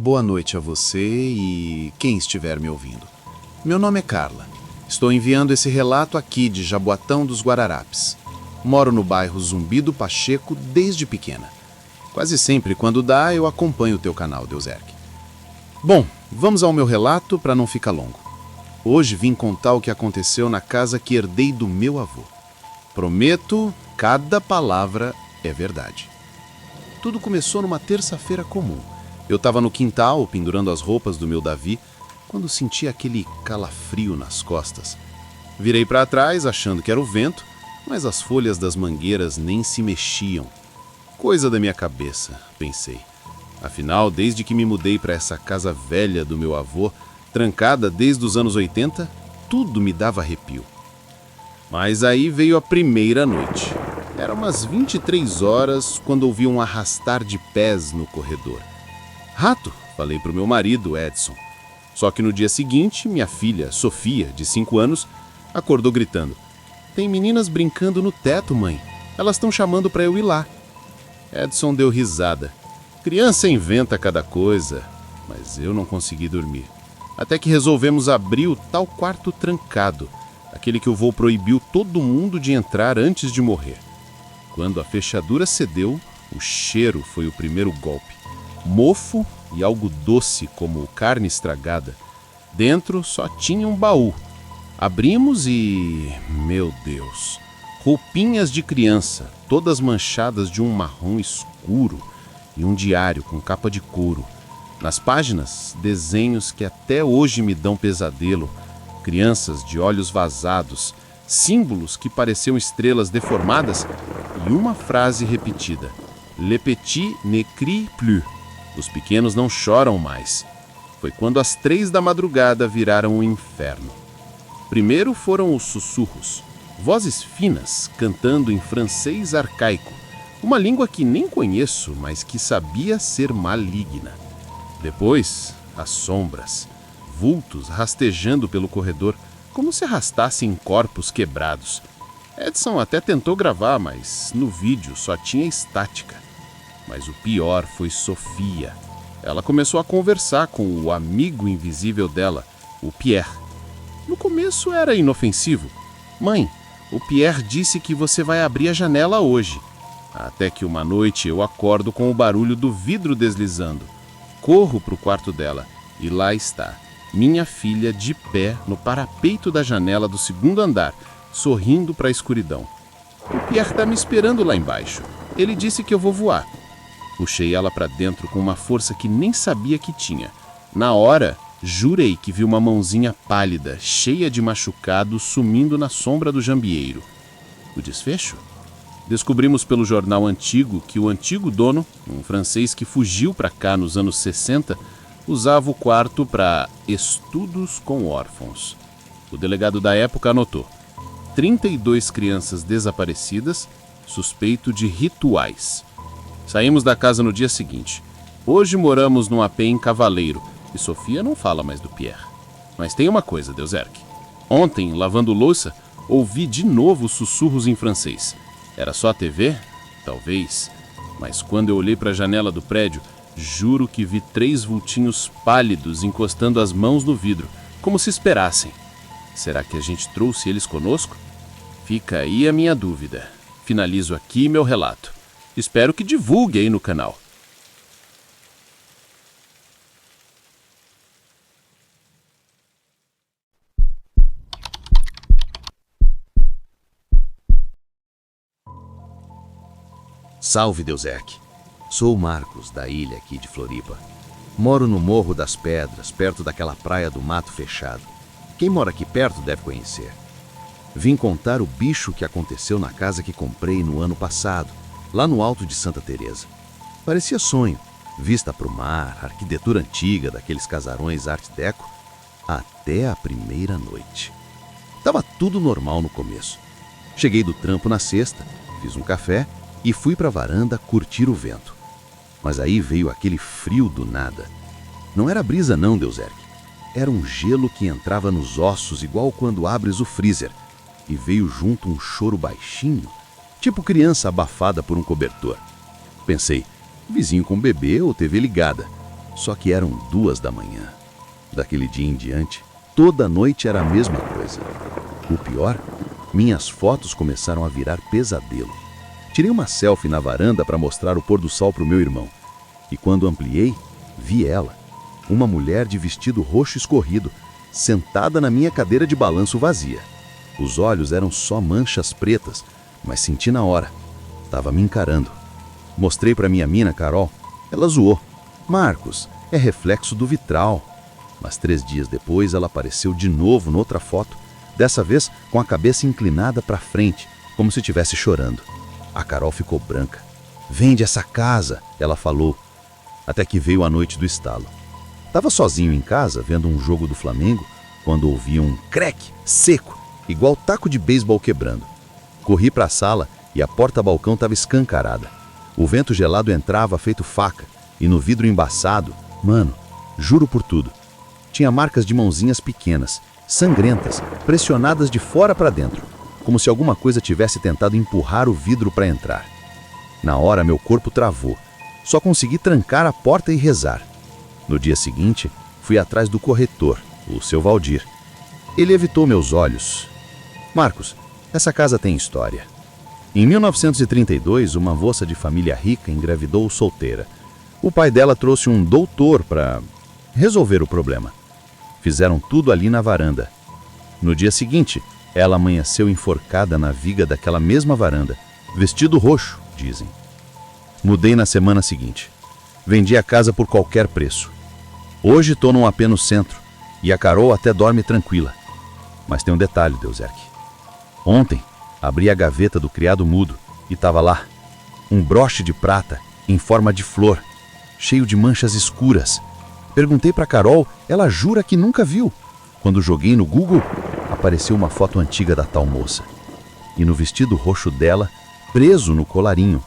Boa noite a você e quem estiver me ouvindo. Meu nome é Carla. Estou enviando esse relato aqui de Jaboatão dos Guararapes. Moro no bairro Zumbi do Pacheco desde pequena. Quase sempre, quando dá, eu acompanho o teu canal, Deuserque. Bom, vamos ao meu relato para não ficar longo. Hoje vim contar o que aconteceu na casa que herdei do meu avô. Prometo, cada palavra é verdade. Tudo começou numa terça-feira comum. Eu estava no quintal, pendurando as roupas do meu Davi, quando senti aquele calafrio nas costas. Virei para trás, achando que era o vento, mas as folhas das mangueiras nem se mexiam. Coisa da minha cabeça, pensei. Afinal, desde que me mudei para essa casa velha do meu avô, trancada desde os anos 80, tudo me dava arrepio. Mas aí veio a primeira noite. Era umas 23 horas quando ouvi um arrastar de pés no corredor. Rato, falei para o meu marido, Edson. Só que no dia seguinte, minha filha, Sofia, de 5 anos, acordou gritando: "Tem meninas brincando no teto, mãe. Elas estão chamando para eu ir lá." Edson deu risada. Criança inventa cada coisa, mas eu não consegui dormir. Até que resolvemos abrir o tal quarto trancado, aquele que o vô proibiu todo mundo de entrar antes de morrer. Quando a fechadura cedeu, o cheiro foi o primeiro golpe. Mofo e algo doce como carne estragada. Dentro só tinha um baú. Abrimos e... meu Deus! Roupinhas de criança, todas manchadas de um marrom escuro, e um diário com capa de couro. Nas páginas, desenhos que até hoje me dão pesadelo. Crianças de olhos vazados, símbolos que pareciam estrelas deformadas e uma frase repetida: "Le petit ne crie plus." Os pequenos não choram mais. Foi quando as 3 da madrugada viraram um inferno. Primeiro foram os sussurros, vozes finas cantando em francês arcaico, uma língua que nem conheço, mas que sabia ser maligna. Depois, as sombras, vultos rastejando pelo corredor, como se arrastassem corpos quebrados. Edson até tentou gravar, mas no vídeo só tinha estática. Mas o pior foi Sofia. Ela começou a conversar com o amigo invisível dela, o Pierre. No começo era inofensivo. "Mãe, o Pierre disse que você vai abrir a janela hoje." Até que uma noite eu acordo com o barulho do vidro deslizando. Corro para o quarto dela e lá está, minha filha de pé no parapeito da janela do 2º andar, sorrindo para a escuridão. "O Pierre está me esperando lá embaixo. Ele disse que eu vou voar." Puxei ela para dentro com uma força que nem sabia que tinha. Na hora, jurei que vi uma mãozinha pálida, cheia de machucado, sumindo na sombra do jambieiro. O desfecho? Descobrimos pelo jornal antigo que o antigo dono, um francês que fugiu para cá nos anos 60, usava o quarto para estudos com órfãos. O delegado da época anotou: 32 crianças desaparecidas, suspeito de rituais. Saímos da casa no dia seguinte. Hoje moramos num AP em Cavaleiro e Sofia não fala mais do Pierre. Mas tem uma coisa, Deuserque. Ontem, lavando louça, ouvi de novo sussurros em francês. Era só a TV? Talvez. Mas quando eu olhei para a janela do prédio, juro que vi 3 vultinhos pálidos encostando as mãos no vidro, como se esperassem. Será que a gente trouxe eles conosco? Fica aí a minha dúvida. Finalizo aqui meu relato. Espero que divulgue aí no canal. Salve, Deuserque. Sou o Marcos, da ilha aqui de Floripa. Moro no Morro das Pedras, perto daquela praia do mato fechado. Quem mora aqui perto deve conhecer. Vim contar o bicho que aconteceu na casa que comprei no ano passado, lá no alto de Santa Teresa. Parecia sonho, vista para o mar, arquitetura antiga daqueles casarões art deco, até a primeira noite. Tava tudo normal no começo. Cheguei do trampo na sexta, fiz um café e fui para a varanda curtir o vento. Mas aí veio aquele frio do nada. Não era brisa não, Deuserque. Era um gelo que entrava nos ossos igual quando abres o freezer. E veio junto um choro baixinho, tipo criança abafada por um cobertor. Pensei, vizinho com bebê ou TV ligada. Só que eram 2 da manhã. Daquele dia em diante, toda noite era a mesma coisa. O pior, minhas fotos começaram a virar pesadelo. Tirei uma selfie na varanda para mostrar o pôr do sol para o meu irmão. E quando ampliei, vi ela, uma mulher de vestido roxo escorrido, sentada na minha cadeira de balanço vazia. Os olhos eram só manchas pretas, mas senti na hora. Tava me encarando. Mostrei para minha mina, Carol. Ela zoou. Marcos, é reflexo do vitral. Mas 3 dias depois ela apareceu de novo noutra foto, dessa vez com a cabeça inclinada para frente, como se estivesse chorando. A Carol ficou branca. Vende essa casa, ela falou. Até que veio a noite do estalo. Tava sozinho em casa, vendo um jogo do Flamengo, quando ouvi um crack seco, igual taco de beisebol quebrando. Corri para a sala e a porta-balcão estava escancarada. O vento gelado entrava feito faca, e no vidro embaçado, mano, juro por tudo, tinha marcas de mãozinhas pequenas, sangrentas, pressionadas de fora para dentro, como se alguma coisa tivesse tentado empurrar o vidro para entrar. Na hora, meu corpo travou. Só consegui trancar a porta e rezar. No dia seguinte, fui atrás do corretor, o seu Valdir. Ele evitou meus olhos. Marcos, essa casa tem história. Em 1932, uma moça de família rica engravidou solteira. O pai dela trouxe um doutor para resolver o problema. Fizeram tudo ali na varanda. No dia seguinte, ela amanheceu enforcada na viga daquela mesma varanda. Vestido roxo, dizem. Mudei na semana seguinte. Vendi a casa por qualquer preço. Hoje estou num AP no centro e a Carol até dorme tranquila. Mas tem um detalhe, Deuzerque. Ontem, abri a gaveta do criado mudo e estava lá um broche de prata em forma de flor, cheio de manchas escuras. Perguntei para Carol, ela jura que nunca viu. Quando joguei no Google, apareceu uma foto antiga da tal moça. E no vestido roxo dela, preso no colarinho,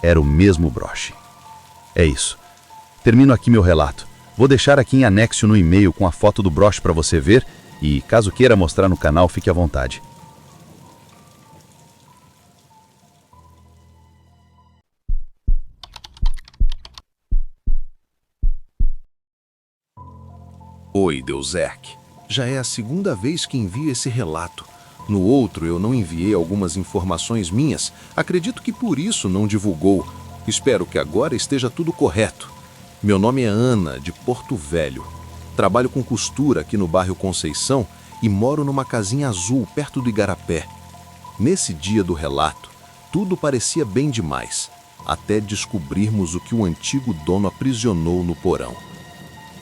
era o mesmo broche. É isso. Termino aqui meu relato. Vou deixar aqui em anexo no e-mail com a foto do broche para você ver e, caso queira mostrar no canal, fique à vontade. Oi, Deuzerque. Já é a 2ª vez que envio esse relato. No outro, eu não enviei algumas informações minhas. Acredito que por isso não divulgou. Espero que agora esteja tudo correto. Meu nome é Ana, de Porto Velho. Trabalho com costura aqui no bairro Conceição e moro numa casinha azul perto do Igarapé. Nesse dia do relato, tudo parecia bem demais, até descobrirmos o que o antigo dono aprisionou no porão.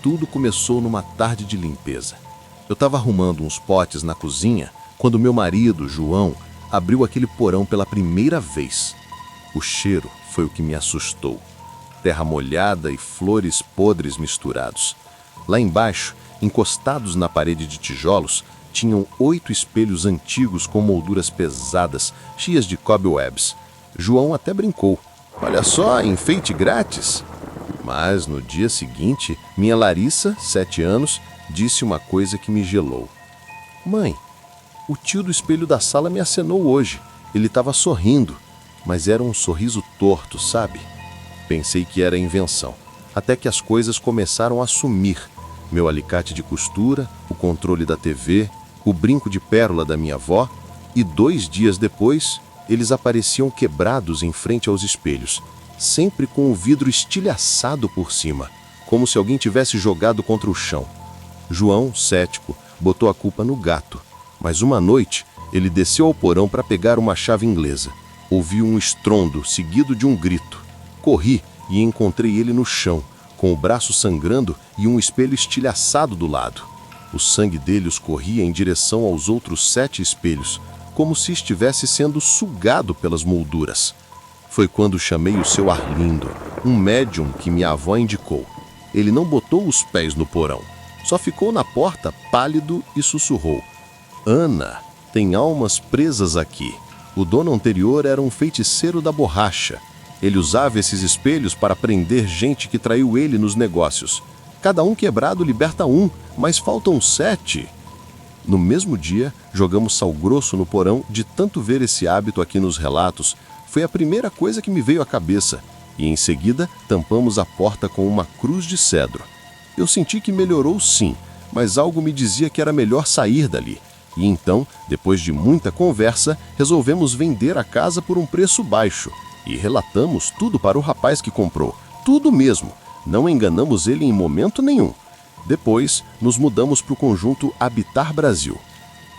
Tudo começou numa tarde de limpeza. Eu estava arrumando uns potes na cozinha quando meu marido, João, abriu aquele porão pela primeira vez. O cheiro foi o que me assustou. Terra molhada e flores podres misturados. Lá embaixo, encostados na parede de tijolos, tinham 8 espelhos antigos com molduras pesadas, cheias de cobwebs. João até brincou. Olha só, enfeite grátis. Mas no dia seguinte, minha Larissa, 7 anos, disse uma coisa que me gelou. Mãe, o tio do espelho da sala me acenou hoje. Ele estava sorrindo, mas era um sorriso torto, sabe? Pensei que era invenção, até que as coisas começaram a sumir. Meu alicate de costura, o controle da TV, o brinco de pérola da minha avó, e 2 dias depois, eles apareciam quebrados em frente aos espelhos, sempre com o vidro estilhaçado por cima, como se alguém tivesse jogado contra o chão. João, cético, botou a culpa no gato, mas uma noite ele desceu ao porão para pegar uma chave inglesa. Ouvi um estrondo seguido de um grito. Corri e encontrei ele no chão, com o braço sangrando e um espelho estilhaçado do lado. O sangue dele escorria em direção aos outros 7 espelhos, como se estivesse sendo sugado pelas molduras. Foi quando chamei o seu Arlindo, um médium que minha avó indicou. Ele não botou os pés no porão, só ficou na porta pálido e sussurrou. Ana, tem almas presas aqui. O dono anterior era um feiticeiro da borracha. Ele usava esses espelhos para prender gente que traiu ele nos negócios. Cada um quebrado liberta um, mas faltam 7. No mesmo dia, jogamos sal grosso no porão de tanto ver esse hábito aqui nos relatos. Foi a primeira coisa que me veio à cabeça. e em seguida tampamos a porta com uma cruz de cedro. Eu senti que melhorou sim, mas algo me dizia que era melhor sair dali. E então, depois de muita conversa, resolvemos vender a casa por um preço baixo. E relatamos tudo para o rapaz que comprou. Tudo mesmo. Não enganamos ele em momento nenhum. Depois, nos mudamos para o conjunto Habitar Brasil.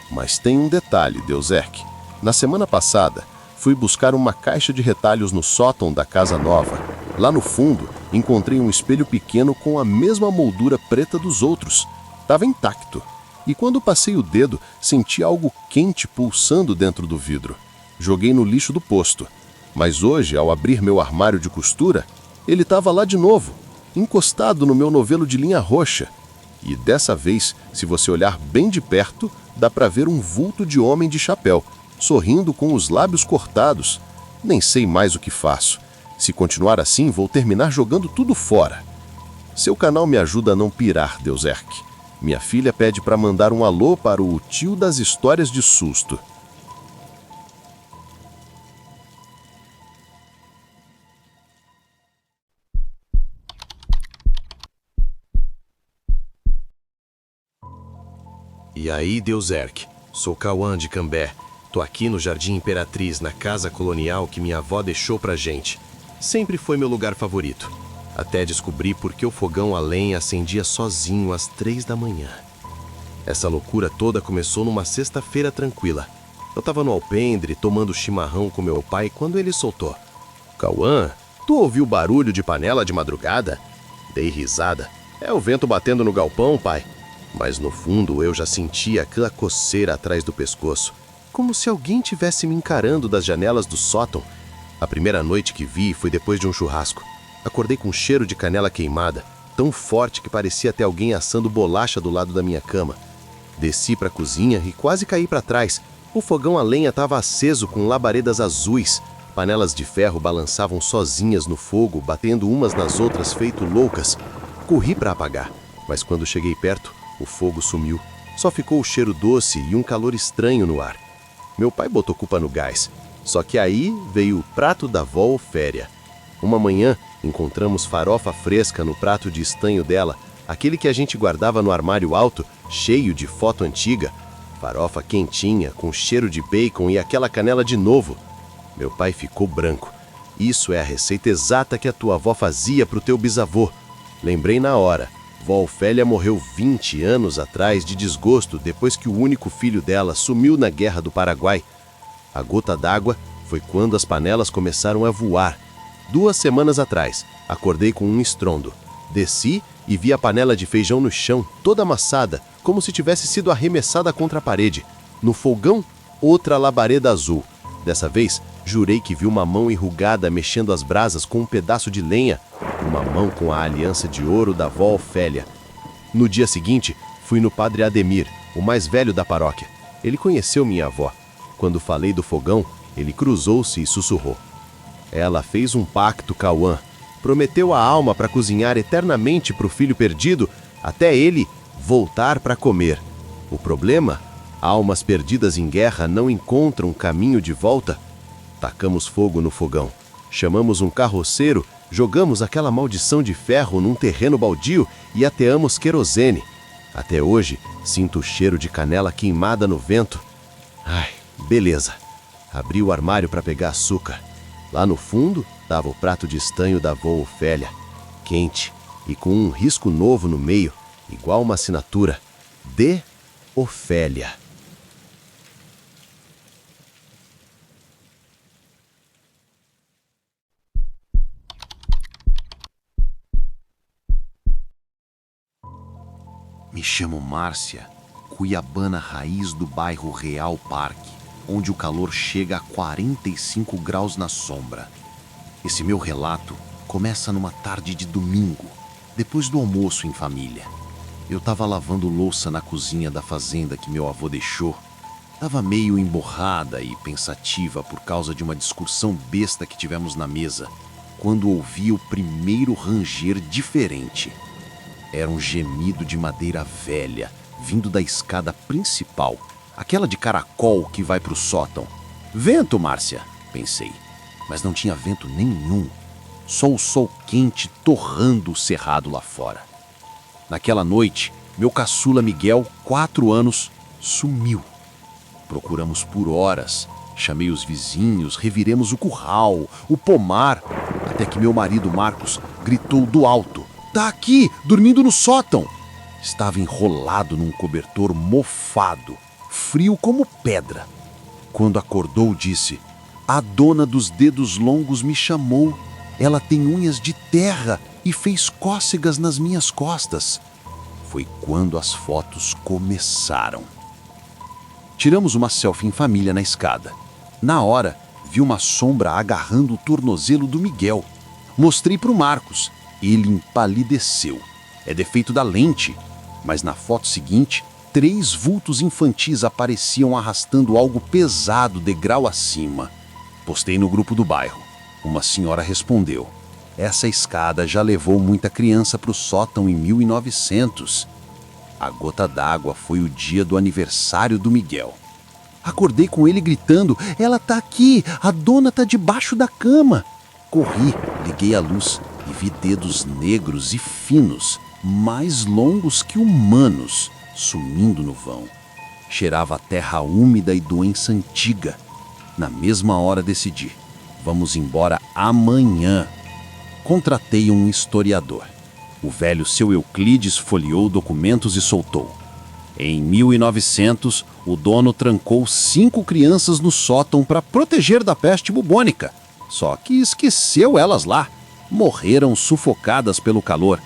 Mas tem um detalhe, Deuzerk. Na semana passada, fui buscar uma caixa de retalhos no sótão da casa nova. Lá no fundo, encontrei um espelho pequeno com a mesma moldura preta dos outros. Estava intacto. E quando passei o dedo, senti algo quente pulsando dentro do vidro. Joguei no lixo do posto. Mas hoje, ao abrir meu armário de costura, ele estava lá de novo, encostado no meu novelo de linha roxa. E dessa vez, se você olhar bem de perto, dá para ver um vulto de homem de chapéu, sorrindo com os lábios cortados. Nem sei mais o que faço. Se continuar assim, vou terminar jogando tudo fora. Seu canal me ajuda a não pirar, Deuzerk. Minha filha pede para mandar um alô para o tio das histórias de susto. E aí, Deuzerk, sou Cauã de Cambé. Tô aqui no Jardim Imperatriz, na casa colonial que minha avó deixou pra gente. Sempre foi meu lugar favorito. Até descobri por que o fogão a lenha acendia sozinho às 3 da manhã. Essa loucura toda começou numa sexta-feira tranquila. Eu tava no alpendre, tomando chimarrão com meu pai, quando ele soltou: "Cauã, tu ouviu barulho de panela de madrugada?" Dei risada. "É o vento batendo no galpão, pai." Mas no fundo eu já sentia aquela coceira atrás do pescoço, como se alguém tivesse me encarando das janelas do sótão. A primeira noite que vi foi depois de um churrasco. Acordei com um cheiro de canela queimada, tão forte que parecia até alguém assando bolacha do lado da minha cama. Desci para a cozinha e quase caí para trás. O fogão a lenha estava aceso com labaredas azuis. Panelas de ferro balançavam sozinhas no fogo, batendo umas nas outras feito loucas. Corri para apagar, mas quando cheguei perto, o fogo sumiu. Só ficou o cheiro doce e um calor estranho no ar. Meu pai botou culpa no gás. Só que aí veio o prato da vó Ofélia. Uma manhã, encontramos farofa fresca no prato de estanho dela, aquele que a gente guardava no armário alto, cheio de foto antiga. Farofa quentinha, com cheiro de bacon e aquela canela de novo. Meu pai ficou branco. "Isso é a receita exata que a tua avó fazia pro teu bisavô." Lembrei na hora. Vó Ofélia morreu 20 anos atrás de desgosto depois que o único filho dela sumiu na Guerra do Paraguai. A gota d'água foi quando as panelas começaram a voar. 2 semanas atrás, acordei com um estrondo. Desci e vi a panela de feijão no chão, toda amassada, como se tivesse sido arremessada contra a parede. No fogão, outra labareda azul. Dessa vez, jurei que vi uma mão enrugada mexendo as brasas com um pedaço de lenha. Uma mão com a aliança de ouro da vó Ofélia. No dia seguinte, fui no padre Ademir, o mais velho da paróquia. Ele conheceu minha avó. Quando falei do fogão, ele cruzou-se e sussurrou: "Ela fez um pacto, Cauã. Prometeu a alma para cozinhar eternamente para o filho perdido, até ele voltar para comer. O problema? Almas perdidas em guerra não encontram caminho de volta." Tacamos fogo no fogão. Chamamos um carroceiro, jogamos aquela maldição de ferro num terreno baldio e ateamos querosene. Até hoje, sinto o cheiro de canela queimada no vento. Ai, beleza. Abri o armário para pegar açúcar. Lá no fundo, estava o prato de estanho da avó Ofélia, quente e com um risco novo no meio, igual uma assinatura: de Ofélia. Me chamo Márcia, cuiabana raiz do bairro Real Parque, onde o calor chega a 45 graus na sombra. Esse meu relato começa numa tarde de domingo, depois do almoço em família. Eu estava lavando louça na cozinha da fazenda que meu avô deixou. Estava meio emborrada e pensativa por causa de uma discussão besta que tivemos na mesa, quando ouvi o primeiro ranger diferente. Era um gemido de madeira velha, vindo da escada principal, aquela de caracol que vai para o sótão. "Vento, Márcia", pensei, mas não tinha vento nenhum. só o sol quente torrando o cerrado lá fora. Naquela noite, meu caçula Miguel, 4 anos, sumiu. Procuramos por horas, chamei os vizinhos, reviremos o curral, o pomar, até que meu marido Marcos gritou do alto: "Tá aqui, dormindo no sótão!" Estava enrolado num cobertor mofado, frio como pedra. Quando acordou, disse: "A dona dos dedos longos me chamou. Ela tem unhas de terra e fez cócegas nas minhas costas." Foi quando as fotos começaram. Tiramos uma selfie em família na escada. Na hora, vi uma sombra agarrando o tornozelo do Miguel. Mostrei para o Marcos. Ele empalideceu. É defeito da lente. Mas na foto seguinte, 3 vultos infantis apareciam arrastando algo pesado degrau acima. Postei no grupo do bairro. Uma senhora respondeu: "Essa escada já levou muita criança para o sótão em 1900. A gota d'água foi o dia do aniversário do Miguel. Acordei com ele gritando: "Ela tá aqui! A dona tá debaixo da cama!" Corri, liguei a luz e vi dedos negros e finos, mais longos que humanos, sumindo no vão. Cheirava a terra úmida e doença antiga. Na mesma hora decidi: vamos embora amanhã. Contratei um historiador. O velho seu Euclides folheou documentos e soltou: em 1900, o dono trancou 5 crianças no sótão para proteger da peste bubônica. Só que esqueceu elas lá. Morreram sufocadas pelo calor.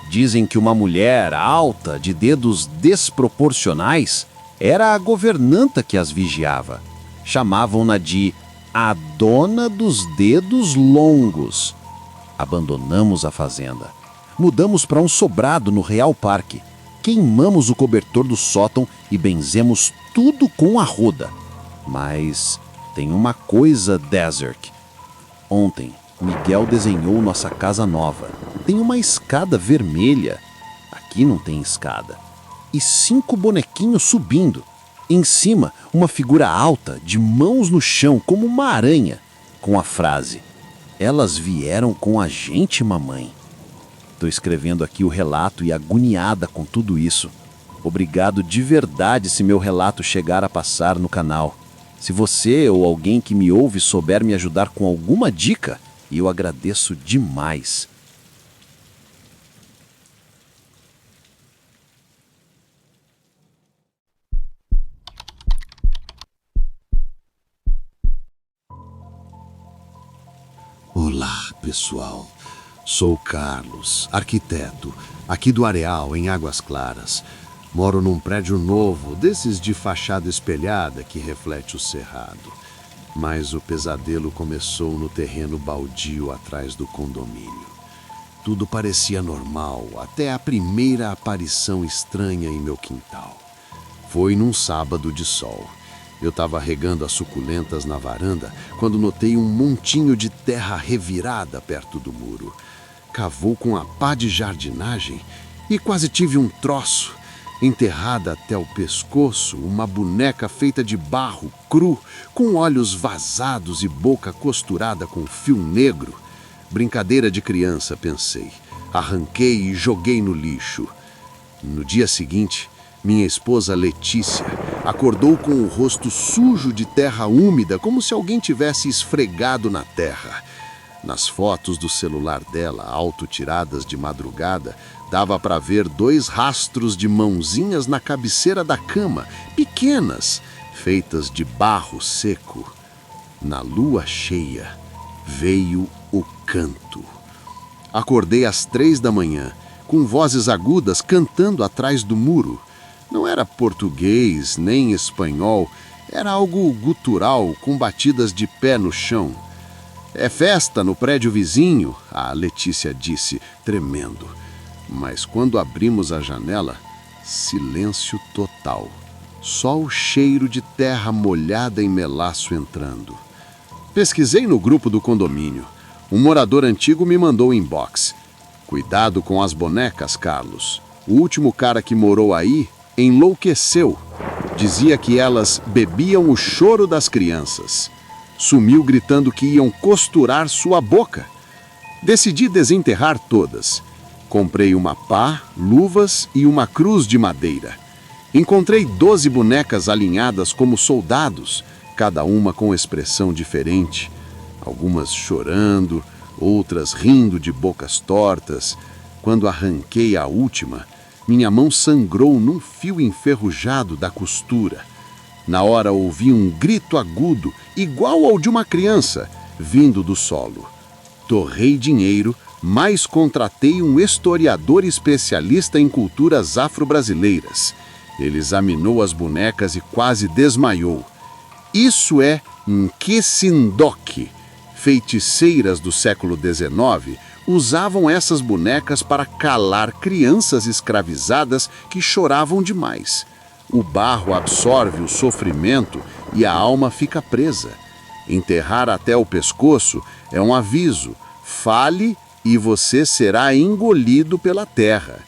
Dizem que uma mulher alta, de dedos desproporcionais, era a governanta que as vigiava. Chamavam-na de a dona dos dedos longos. Abandonamos a fazenda. Mudamos para um sobrado no Real Parque. Queimamos o cobertor do sótão e benzemos tudo com a roda. Mas tem uma coisa, Desert. Ontem, Miguel desenhou nossa casa nova. Tem uma escada vermelha. Aqui não tem escada. E 5 bonequinhos subindo. Em cima, uma figura alta, de mãos no chão, como uma aranha, com a frase: "Elas vieram com a gente, mamãe." Estou escrevendo aqui o relato e agoniada com tudo isso. Obrigado de verdade se meu relato chegar a passar no canal. Se você ou alguém que me ouve souber me ajudar com alguma dica, eu agradeço demais. Olá, pessoal. Sou Carlos, arquiteto, aqui do Areal, em Águas Claras. Moro num prédio novo, desses de fachada espelhada que reflete o cerrado. Mas o pesadelo começou no terreno baldio atrás do condomínio. Tudo parecia normal, até a primeira aparição estranha em meu quintal. Foi num sábado de sol. Eu estava regando as suculentas na varanda quando notei um montinho de terra revirada perto do muro. Cavou com a pá de jardinagem e quase tive um troço. Enterrada até o pescoço, uma boneca feita de barro cru, com olhos vazados e boca costurada com fio negro. Brincadeira de criança, pensei. Arranquei e joguei no lixo. No dia seguinte, minha esposa Letícia acordou com o rosto sujo de terra úmida, como se alguém tivesse esfregado na terra. Nas fotos do celular dela, autotiradas de madrugada, dava para ver 2 rastros de mãozinhas na cabeceira da cama, pequenas, feitas de barro seco. Na lua cheia, veio o canto. Acordei às 3 da manhã, com vozes agudas cantando atrás do muro. Não era português, nem espanhol, era algo gutural, com batidas de pé no chão. "É festa no prédio vizinho", a Letícia disse, tremendo. Mas quando abrimos a janela, silêncio total. Só o cheiro de terra molhada em melaço entrando. Pesquisei no grupo do condomínio. Um morador antigo me mandou um inbox: "Cuidado com as bonecas, Carlos. O último cara que morou aí enlouqueceu. Dizia que elas bebiam o choro das crianças. Sumiu gritando que iam costurar sua boca." Decidi desenterrar todas. Comprei uma pá, luvas e uma cruz de madeira. Encontrei 12 bonecas alinhadas como soldados, cada uma com expressão diferente. Algumas chorando, outras rindo de bocas tortas. Quando arranquei a última, minha mão sangrou num fio enferrujado da costura. Na hora ouvi um grito agudo, igual ao de uma criança, vindo do solo. Torrei dinheiro, mas contratei um historiador especialista em culturas afro-brasileiras. Ele examinou as bonecas e quase desmaiou. Isso é Nkesindoque. Feiticeiras do século XIX usavam essas bonecas para calar crianças escravizadas que choravam demais. O barro absorve o sofrimento e a alma fica presa. Enterrar até o pescoço é um aviso. Fale e você será engolido pela terra.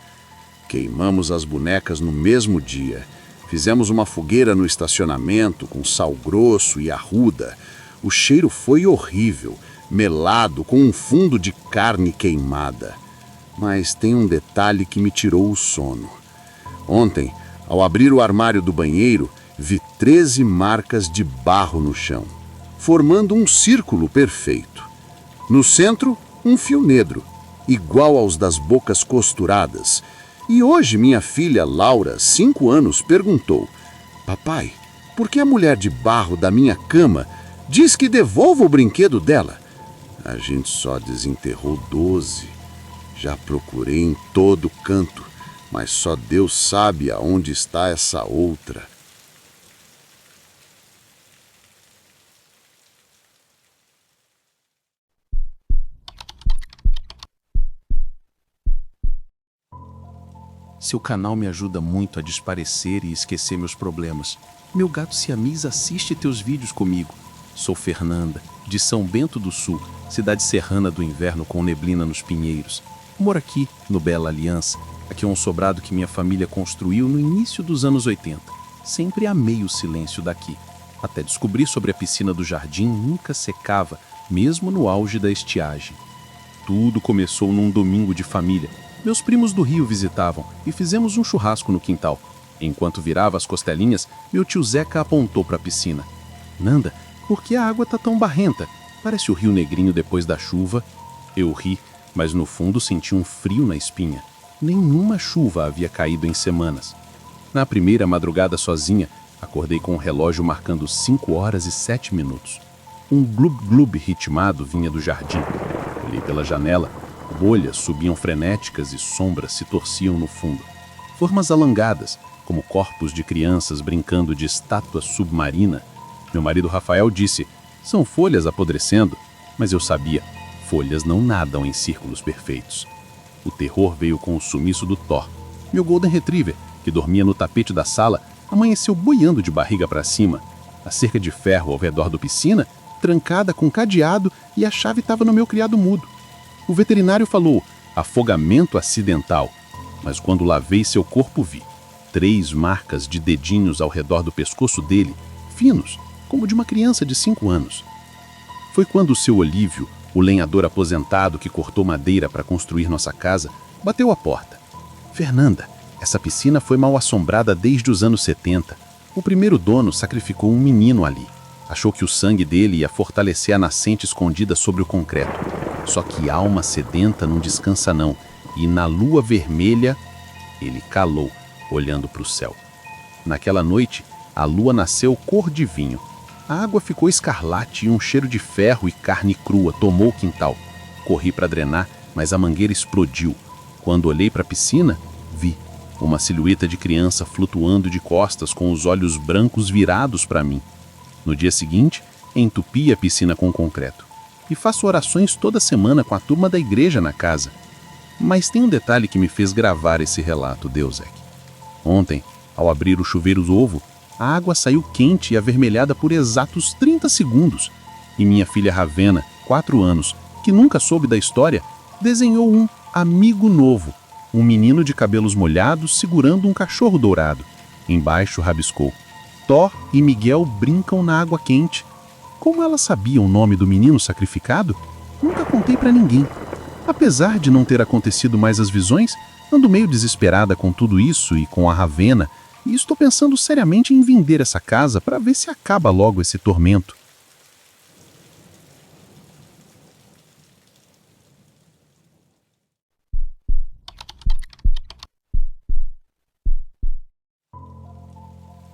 Queimamos as bonecas no mesmo dia. Fizemos uma fogueira no estacionamento com sal grosso e arruda. O cheiro foi horrível, melado, com um fundo de carne queimada. Mas tem um detalhe que me tirou o sono. Ontem, ao abrir o armário do banheiro, vi 13 marcas de barro no chão, formando um círculo perfeito. No centro, um fio negro, igual aos das bocas costuradas. E hoje minha filha Laura, 5 anos, perguntou: Papai, por que a mulher de barro da minha cama diz que devolva o brinquedo dela? A gente só desenterrou 12. Já procurei em todo canto, mas só Deus sabe aonde está essa outra. Seu canal me ajuda muito a desaparecer e esquecer meus problemas. Meu gato siamês assiste teus vídeos comigo. Sou Fernanda, de São Bento do Sul, cidade serrana do inverno com neblina nos pinheiros. Moro aqui, no Bela Aliança. Aqui é um sobrado que minha família construiu no início dos anos 80. Sempre amei o silêncio daqui. Até descobrir sobre a piscina do jardim nunca secava, mesmo no auge da estiagem. Tudo começou num domingo de família. Meus primos do Rio visitavam e fizemos um churrasco no quintal. Enquanto virava as costelinhas, meu tio Zeca apontou para a piscina. Nanda, por que a água tá tão barrenta? Parece o Rio Negrinho depois da chuva. Eu ri, mas no fundo senti um frio na espinha. Nenhuma chuva havia caído em semanas. Na primeira madrugada sozinha, acordei com o relógio marcando 5 horas e 7 minutos. Um glub-glub ritmado vinha do jardim. Olhei pela janela. Bolhas subiam frenéticas e sombras se torciam no fundo. Formas alongadas, como corpos de crianças brincando de estátua submarina. Meu marido Rafael disse, são folhas apodrecendo. Mas eu sabia, folhas não nadam em círculos perfeitos. O terror veio com o sumiço do Thor. Meu Golden Retriever, que dormia no tapete da sala, amanheceu boiando de barriga para cima. A cerca de ferro ao redor da piscina, trancada com cadeado, e a chave estava no meu criado mudo. O veterinário falou, afogamento acidental, mas quando lavei seu corpo vi 3 marcas de dedinhos ao redor do pescoço dele, finos, como de uma criança de 5 anos. Foi quando o seu Olívio, o lenhador aposentado que cortou madeira para construir nossa casa, bateu a porta. Fernanda, essa piscina foi mal assombrada desde os anos 70. O primeiro dono sacrificou um menino ali. Achou que o sangue dele ia fortalecer a nascente escondida sobre o concreto. Só que alma sedenta não descansa não, e na lua vermelha, ele calou, olhando para o céu. Naquela noite, a lua nasceu cor de vinho. A água ficou escarlate e um cheiro de ferro e carne crua tomou o quintal. Corri para drenar, mas a mangueira explodiu. Quando olhei para a piscina, vi uma silhueta de criança flutuando de costas com os olhos brancos virados para mim. No dia seguinte, entupi a piscina com concreto. E faço orações toda semana com a turma da igreja na casa. Mas tem um detalhe que me fez gravar esse relato, Deusek. Ontem, ao abrir o chuveiro ovo, a água saiu quente e avermelhada por exatos 30 segundos. E minha filha Ravena, 4 anos, que nunca soube da história, desenhou um amigo novo, um menino de cabelos molhados segurando um cachorro dourado. Embaixo rabiscou: Thor e Miguel brincam na água quente. Como ela sabia o nome do menino sacrificado? Nunca contei para ninguém. Apesar de não ter acontecido mais as visões, ando meio desesperada com tudo isso e com a Ravena, e estou pensando seriamente em vender essa casa para ver se acaba logo esse tormento.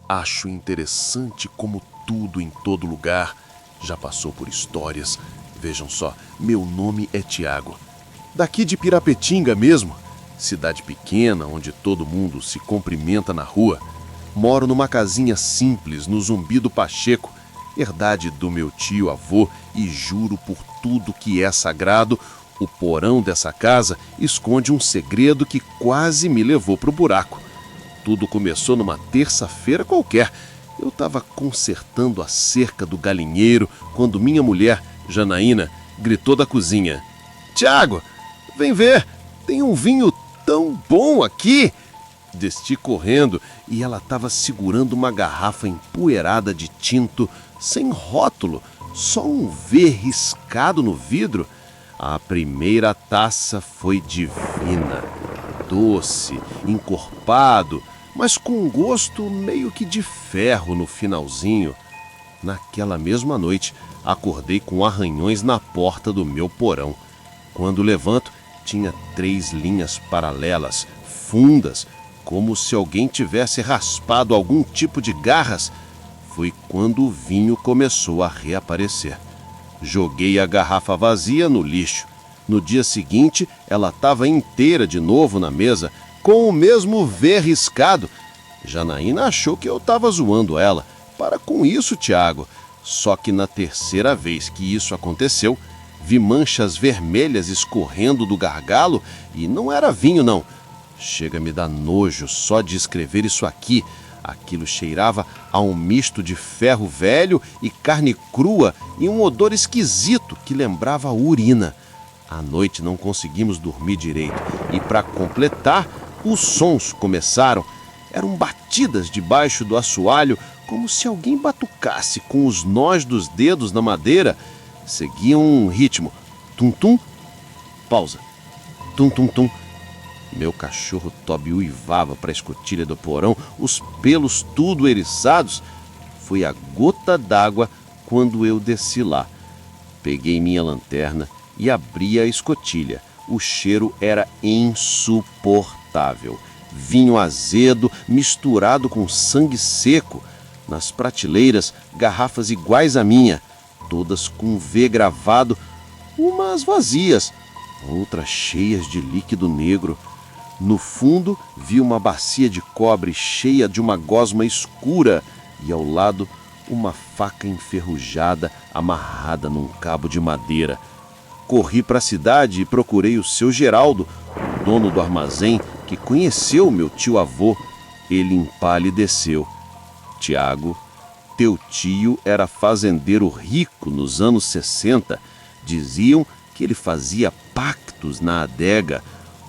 Acho interessante como tudo em todo lugar já passou por histórias. Vejam só, meu nome é Tiago. Daqui de Pirapetinga mesmo, cidade pequena onde todo mundo se cumprimenta na rua. Moro numa casinha simples no Zumbi do Pacheco, herdade do meu tio-avô, e juro por tudo que é sagrado, o porão dessa casa esconde um segredo que quase me levou pro buraco. Tudo começou numa terça-feira qualquer. Eu estava consertando a cerca do galinheiro quando minha mulher, Janaína, gritou da cozinha: "Tiago, vem ver, tem um vinho tão bom aqui!" Desci correndo e ela estava segurando uma garrafa empoeirada de tinto, sem rótulo, só um V riscado no vidro. A primeira taça foi divina, doce, encorpado, mas com um gosto meio que de ferro no finalzinho. Naquela mesma noite, acordei com arranhões na porta do meu porão. Quando levanto, tinha 3 linhas paralelas, fundas, como se alguém tivesse raspado algum tipo de garras. Foi quando o vinho começou a reaparecer. Joguei a garrafa vazia no lixo. No dia seguinte, ela estava inteira de novo na mesa, com o mesmo V riscado. Janaína achou que eu estava zoando ela. Para com isso, Tiago. Só que na terceira vez que isso aconteceu, vi manchas vermelhas escorrendo do gargalo e não era vinho, não. Chega a me dar nojo só de escrever isso aqui. Aquilo cheirava a um misto de ferro velho e carne crua e um odor esquisito que lembrava urina. À noite não conseguimos dormir direito e, para completar, os sons começaram. Eram batidas debaixo do assoalho, como se alguém batucasse com os nós dos dedos na madeira. Seguiam um ritmo: tum-tum, pausa, tum-tum-tum. Meu cachorro Toby uivava para a escotilha do porão, os pelos tudo eriçados. Foi a gota d'água quando eu desci lá. Peguei minha lanterna e abri a escotilha. O cheiro era insuportável. Vinho azedo misturado com sangue seco. Nas prateleiras, garrafas iguais à minha, todas com V gravado, umas vazias, outras cheias de líquido negro. No fundo, vi uma bacia de cobre cheia de uma gosma escura e, ao lado, uma faca enferrujada amarrada num cabo de madeira. Corri para a cidade e procurei o seu Geraldo, o dono do armazém, que conheceu meu tio-avô. Ele empalideceu. Tiago, teu tio era fazendeiro rico nos anos 60. Diziam que ele fazia pactos na adega,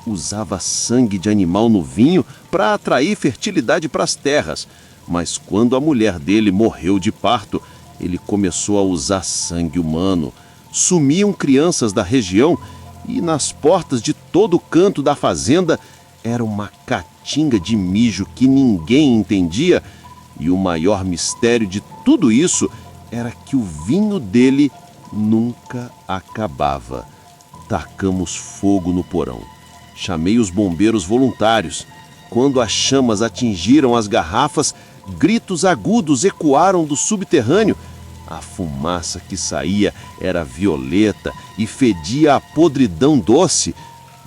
usava sangue de animal no vinho para atrair fertilidade para as terras. Mas quando a mulher dele morreu de parto, ele começou a usar sangue humano. Sumiam crianças da região e nas portas de todo canto da fazenda era uma caatinga de mijo que ninguém entendia. E o maior mistério de tudo isso era que o vinho dele nunca acabava. Tacamos fogo no porão. Chamei os bombeiros voluntários. Quando as chamas atingiram as garrafas, gritos agudos ecoaram do subterrâneo. A fumaça que saía era violeta e fedia a podridão doce.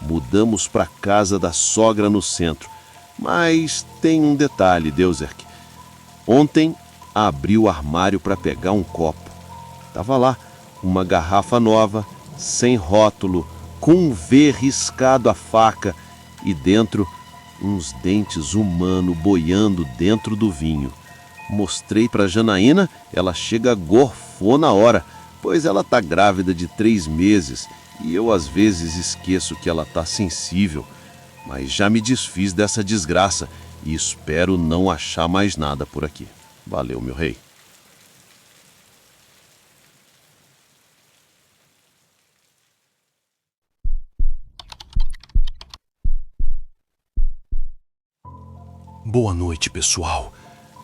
Mudamos para a casa da sogra no centro. Mas tem um detalhe, Deuserk. Ontem abri o armário para pegar um copo. Estava lá, uma garrafa nova, sem rótulo, com um V riscado à faca e dentro uns dentes humanos boiando dentro do vinho. Mostrei para Janaína, ela chega gorfou na hora, pois ela tá grávida de 3 meses e eu às vezes esqueço que ela tá sensível. Mas já me desfiz dessa desgraça e espero não achar mais nada por aqui. Valeu, meu rei. Boa noite, pessoal.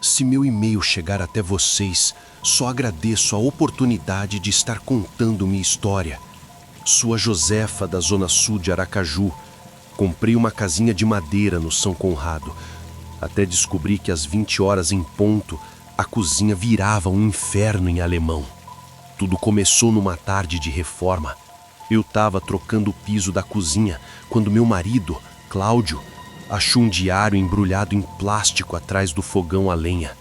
Se meu e-mail chegar até vocês, só agradeço a oportunidade de estar contando minha história. Sou a Josefa, da Zona Sul de Aracaju. Comprei uma casinha de madeira no São Conrado, até descobri que às 20 horas em ponto, a cozinha virava um inferno em alemão. Tudo começou numa tarde de reforma. Eu estava trocando o piso da cozinha quando meu marido, Cláudio, achou um diário embrulhado em plástico atrás do fogão a lenha.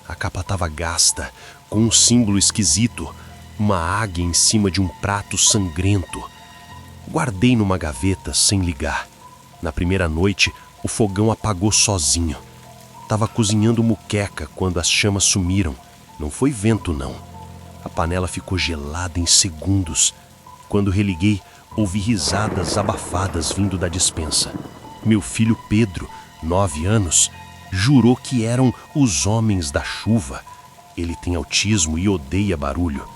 A capa estava gasta, com um símbolo esquisito, uma águia em cima de um prato sangrento. Guardei numa gaveta sem ligar. Na primeira noite, o fogão apagou sozinho. Tava cozinhando muqueca quando as chamas sumiram. Não foi vento, não. A panela ficou gelada em segundos. Quando religuei, ouvi risadas abafadas vindo da despensa. Meu filho Pedro, 9 anos, jurou que eram os homens da chuva. Ele tem autismo e odeia barulho.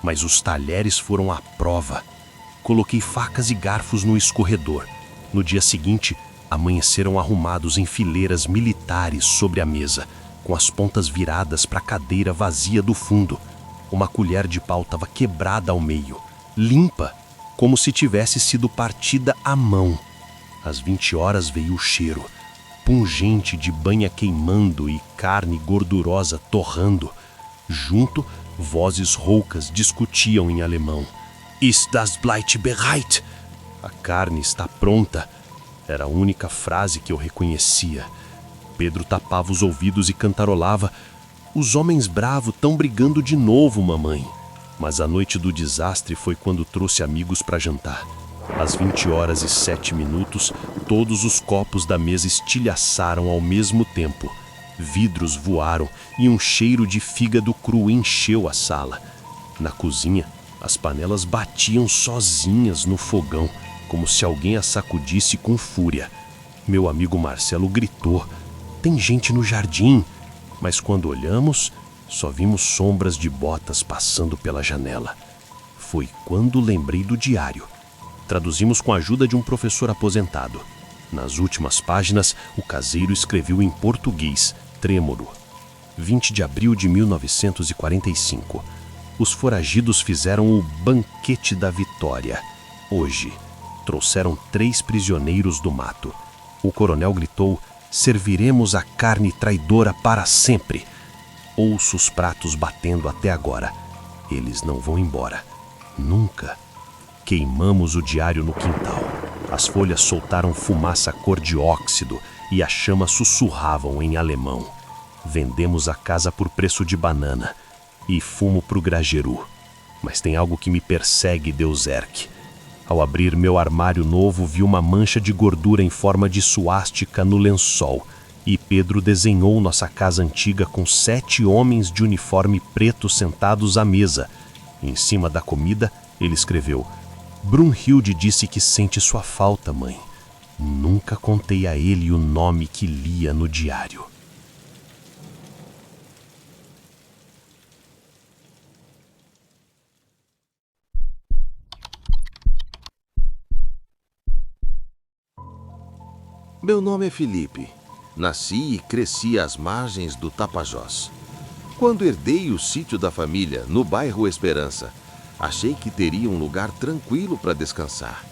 Mas os talheres foram à prova. Coloquei facas e garfos no escorredor. No dia seguinte, amanheceram arrumados em fileiras militares sobre a mesa, com as pontas viradas para a cadeira vazia do fundo. Uma colher de pau estava quebrada ao meio, limpa, como se tivesse sido partida à mão. Às 20 horas veio o cheiro, pungente de banha queimando e carne gordurosa torrando. Junto, vozes roucas discutiam em alemão. Ist das Bleit bereit? A carne está pronta. Era a única frase que eu reconhecia. Pedro tapava os ouvidos e cantarolava. Os homens bravos tão brigando de novo, mamãe. Mas a noite do desastre foi quando trouxe amigos para jantar. Às 20 horas e 7 minutos, todos os copos da mesa estilhaçaram ao mesmo tempo. Vidros voaram e um cheiro de fígado cru encheu a sala. Na cozinha, as panelas batiam sozinhas no fogão, como se alguém as sacudisse com fúria. Meu amigo Marcelo gritou: "Tem gente no jardim!" Mas quando olhamos, só vimos sombras de botas passando pela janela. Foi quando lembrei do diário. Traduzimos com a ajuda de um professor aposentado. Nas últimas páginas, o caseiro escreveu em português, trêmulo. 20 de abril de 1945. Os foragidos fizeram o banquete da vitória. Hoje, trouxeram 3 prisioneiros do mato. O coronel gritou: "Serviremos a carne traidora para sempre." Ouço os pratos batendo até agora. Eles não vão embora. Nunca. Queimamos o diário no quintal. As folhas soltaram fumaça cor de óxido e as chamas sussurravam em alemão. Vendemos a casa por preço de banana e fumo pro Grageru. Mas tem algo que me persegue, Deuzerk. Ao abrir meu armário novo, vi uma mancha de gordura em forma de suástica no lençol, e Pedro desenhou nossa casa antiga com 7 homens de uniforme preto sentados à mesa. Em cima da comida, ele escreveu: "Brunhilde disse que sente sua falta, mãe." Nunca contei a ele o nome que lia no diário. Meu nome é Felipe. Nasci e cresci às margens do Tapajós. Quando herdei o sítio da família, no bairro Esperança, achei que teria um lugar tranquilo para descansar.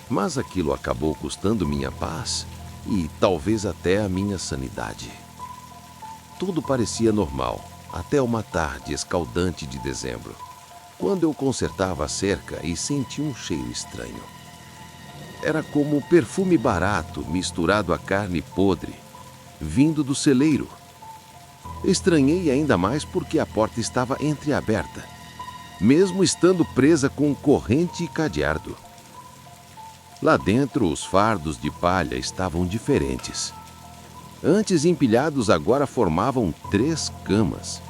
Mas aquilo acabou custando minha paz e talvez até a minha sanidade. Tudo parecia normal, até uma tarde escaldante de dezembro, quando eu consertava a cerca e senti um cheiro estranho. Era como perfume barato misturado a carne podre, vindo do celeiro. Estranhei ainda mais porque a porta estava entreaberta, mesmo estando presa com corrente e cadeado. Lá dentro, os fardos de palha estavam diferentes. Antes empilhados, agora formavam 3 camas,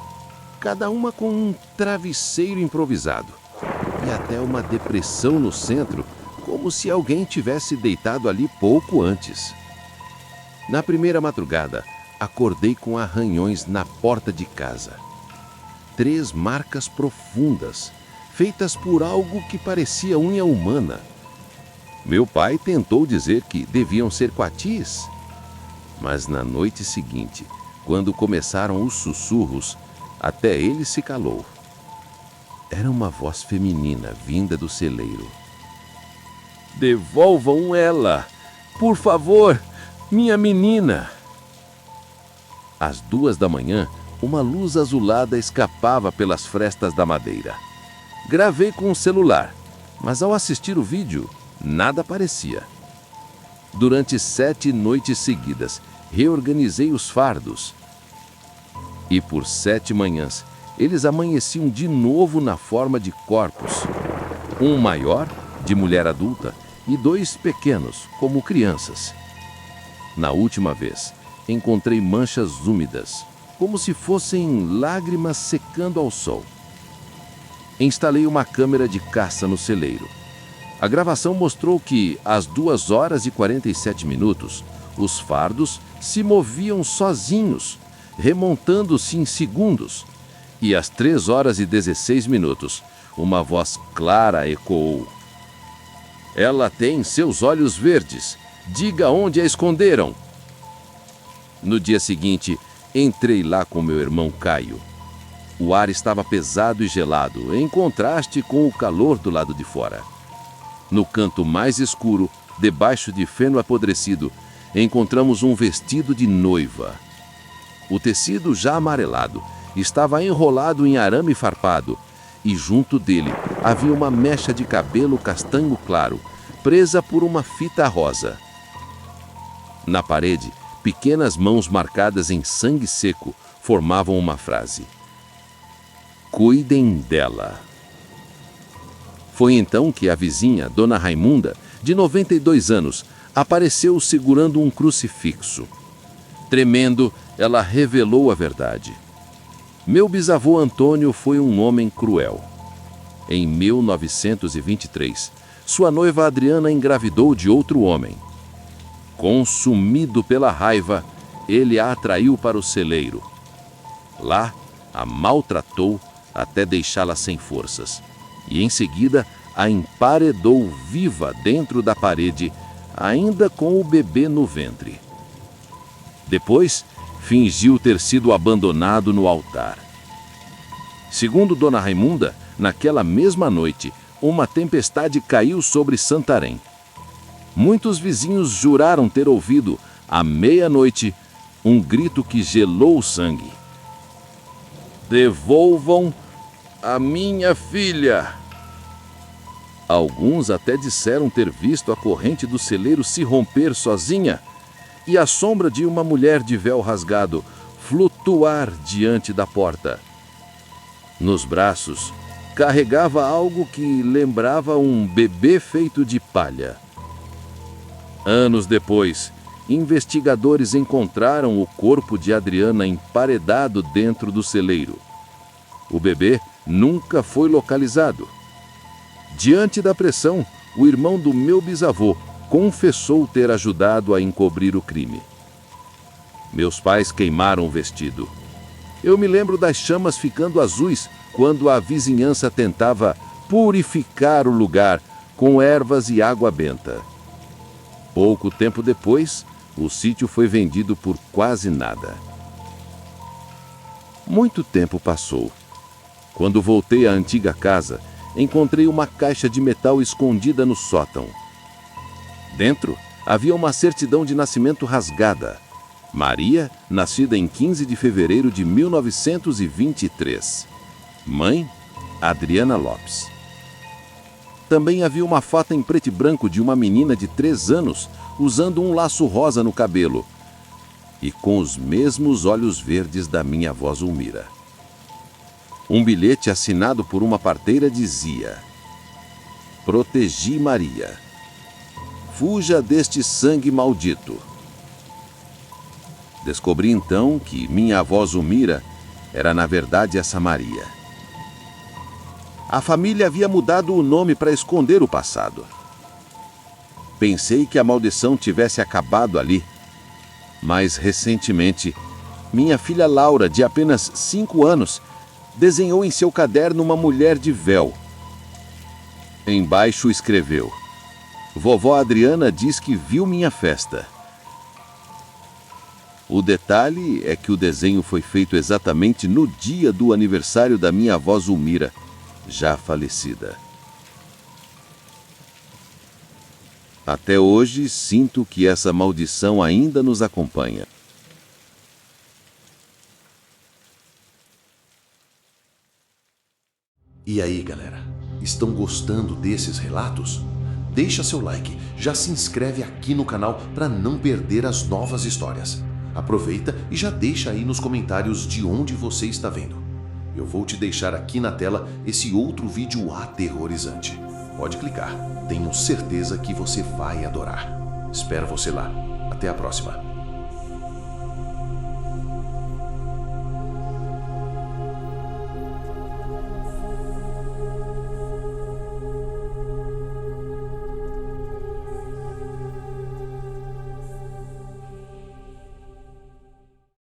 cada uma com um travesseiro improvisado, e até uma depressão no centro, como se alguém tivesse deitado ali pouco antes. Na primeira madrugada, acordei com arranhões na porta de casa. 3 marcas profundas, feitas por algo que parecia unha humana. Meu pai tentou dizer que deviam ser coatis. Mas na noite seguinte, quando começaram os sussurros, até ele se calou. Era uma voz feminina vinda do celeiro. Devolvam ela! Por favor, minha menina! Às 2 da manhã, uma luz azulada escapava pelas frestas da madeira. Gravei com o celular, mas ao assistir o vídeo, nada aparecia. Durante 7 noites seguidas, reorganizei os fardos. E por 7 manhãs, eles amanheciam de novo na forma de corpos. Um maior, de mulher adulta, e 2 pequenos, como crianças. Na última vez, encontrei manchas úmidas, como se fossem lágrimas secando ao sol. Instalei uma câmera de caça no celeiro. A gravação mostrou que, às 2 horas e 47 minutos, os fardos se moviam sozinhos, remontando-se em segundos. E às 3 horas e 16 minutos, uma voz clara ecoou. Ela tem seus olhos verdes. Diga onde a esconderam. No dia seguinte, entrei lá com meu irmão Caio. O ar estava pesado e gelado, em contraste com o calor do lado de fora. No canto mais escuro, debaixo de feno apodrecido, encontramos um vestido de noiva. O tecido já amarelado estava enrolado em arame farpado, e junto dele havia uma mecha de cabelo castanho claro, presa por uma fita rosa. Na parede, pequenas mãos marcadas em sangue seco formavam uma frase. Cuidem dela. Foi então que a vizinha, Dona Raimunda, de 92 anos, apareceu segurando um crucifixo. Tremendo, ela revelou a verdade. Meu bisavô Antônio foi um homem cruel. Em 1923, sua noiva Adriana engravidou de outro homem. Consumido pela raiva, ele a atraiu para o celeiro. Lá, a maltratou até deixá-la sem forças, e em seguida a emparedou viva dentro da parede, ainda com o bebê no ventre. Depois, fingiu ter sido abandonado no altar. Segundo Dona Raimunda, naquela mesma noite, uma tempestade caiu sobre Santarém. Muitos vizinhos juraram ter ouvido, à meia-noite, um grito que gelou o sangue. Devolvam a minha filha! Alguns até disseram ter visto a corrente do celeiro se romper sozinha e a sombra de uma mulher de véu rasgado flutuar diante da porta. Nos braços, carregava algo que lembrava um bebê feito de palha. Anos depois, investigadores encontraram o corpo de Adriana emparedado dentro do celeiro. O bebê nunca foi localizado. Diante da pressão, o irmão do meu bisavô confessou ter ajudado a encobrir o crime. Meus pais queimaram o vestido. Eu me lembro das chamas ficando azuis quando a vizinhança tentava purificar o lugar com ervas e água benta. Pouco tempo depois, o sítio foi vendido por quase nada. Muito tempo passou. Quando voltei à antiga casa, encontrei uma caixa de metal escondida no sótão. Dentro, havia uma certidão de nascimento rasgada. Maria, nascida em 15 de fevereiro de 1923. Mãe, Adriana Lopes. Também havia uma foto em preto e branco de uma menina de 3 anos usando um laço rosa no cabelo e com os mesmos olhos verdes da minha avó Zulmira. Um bilhete assinado por uma parteira dizia: Protegi Maria. Fuja deste sangue maldito. Descobri então que minha avó Zulmira era na verdade essa Maria. A família havia mudado o nome para esconder o passado. Pensei que a maldição tivesse acabado ali, mas recentemente, minha filha Laura, de apenas 5 anos, desenhou em seu caderno uma mulher de véu. Embaixo escreveu: Vovó Adriana diz que viu minha festa. O detalhe é que o desenho foi feito exatamente no dia do aniversário da minha avó Zulmira, já falecida. Até hoje, sinto que essa maldição ainda nos acompanha. E aí, galera? Estão gostando desses relatos? Deixa seu like, já se inscreve aqui no canal para não perder as novas histórias. Aproveita e já deixa aí nos comentários de onde você está vendo. Eu vou te deixar aqui na tela esse outro vídeo aterrorizante. Pode clicar, tenho certeza que você vai adorar. Espero você lá. Até a próxima.